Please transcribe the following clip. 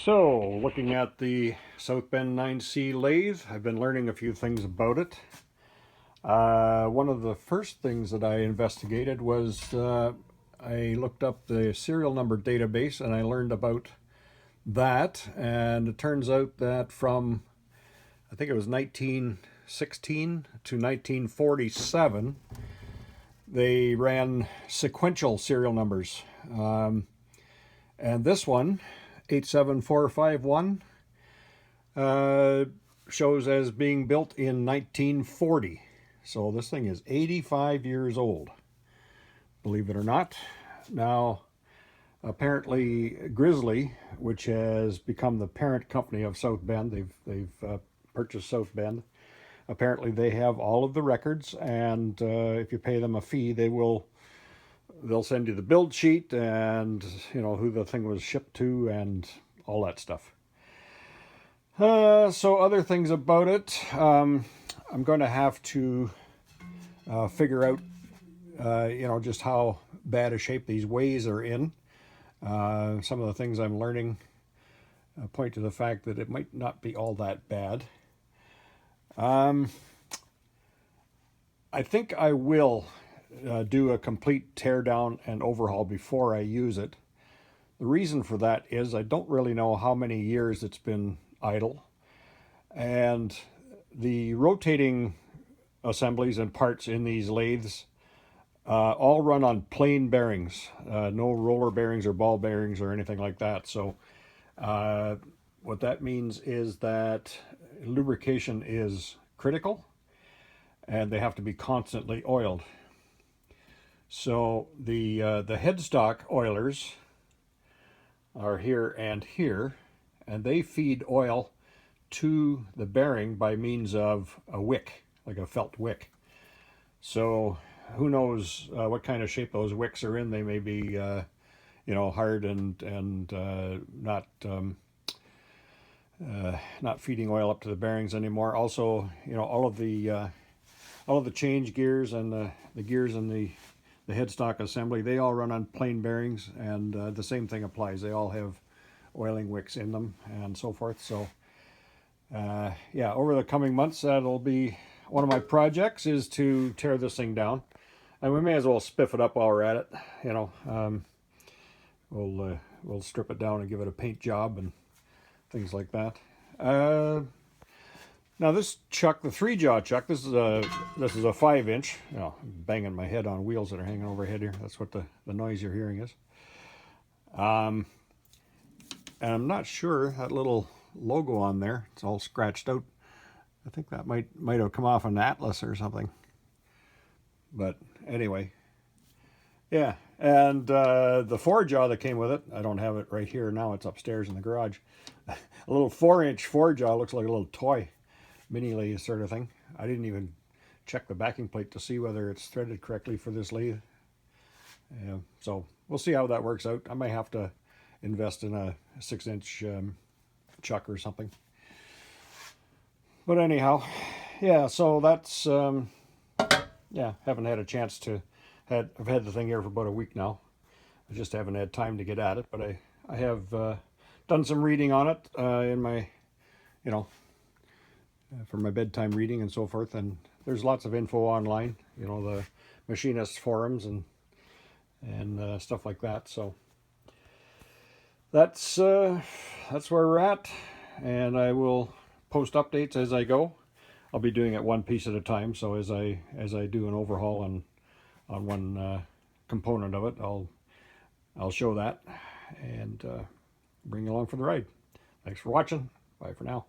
So, looking at the South Bend 9C lathe, I've been learning a few things about it. One of the first things that I investigated was I looked up the serial number database and I learned about that. And it turns out that from, I think it was 1916 to 1947, they ran sequential serial numbers. And this one, 87451, shows as being built in 1940. So this thing is 85 years old, believe it or not. Now, apparently Grizzly, which has become the parent company of South Bend, they've purchased South Bend. Apparently they have all of the records, and if you pay them a fee, they'll send you the build sheet and who the thing was shipped to and all that stuff. So other things about it, I'm going to have to figure out just how bad a shape these ways are in. Some of the things I'm learning point to the fact that it might not be all that bad. I think I will do a complete tear down and overhaul before I use it. The reason for that is I don't really know how many years it's been idle, and the rotating assemblies and parts in these lathes all run on plain bearings, no roller bearings or ball bearings or anything like that. So what that means is that lubrication is critical and they have to be constantly oiled. So the headstock oilers are here, and they feed oil to the bearing by means of a wick, like a felt wick. So who knows what kind of shape those wicks are in. They may be hard and not feeding oil up to the bearings anymore. Also, all of the change gears and the gears in the headstock assembly, they all run on plain bearings, and the same thing applies. They all have oiling wicks in them and so forth. So yeah, over the coming months, that'll be one of my projects, is to tear this thing down. And we may as well spiff it up while we're at it. We'll strip it down and give it a paint job and things like that. Now this chuck, the 3-jaw chuck, this is a 5-inch. I'm banging my head on wheels that are hanging overhead here. That's what the noise you're hearing is. And I'm not sure, that little logo on there, it's all scratched out. I think that might have come off an Atlas or something. But anyway, yeah. And the 4-jaw that came with it, I don't have it right here now. It's upstairs in the garage. A little 4-inch 4-jaw looks like a little toy mini lathe sort of thing. I didn't even check the backing plate to see whether it's threaded correctly for this lathe. So we'll see how that works out. I might have to invest in a 6-inch chuck or something. But anyhow, yeah, so that's, yeah, haven't had a chance to, I've had the thing here for about a week now. I just haven't had time to get at it, but I have done some reading on it in my, for my bedtime reading and so forth, and there's lots of info online, the machinist forums and stuff like that. So that's where we're at, and I will post updates as I go. I'll be doing it one piece at a time, so as I do an overhaul on one component of it, I'll show that and bring you along for the ride. Thanks for watching. Bye for now.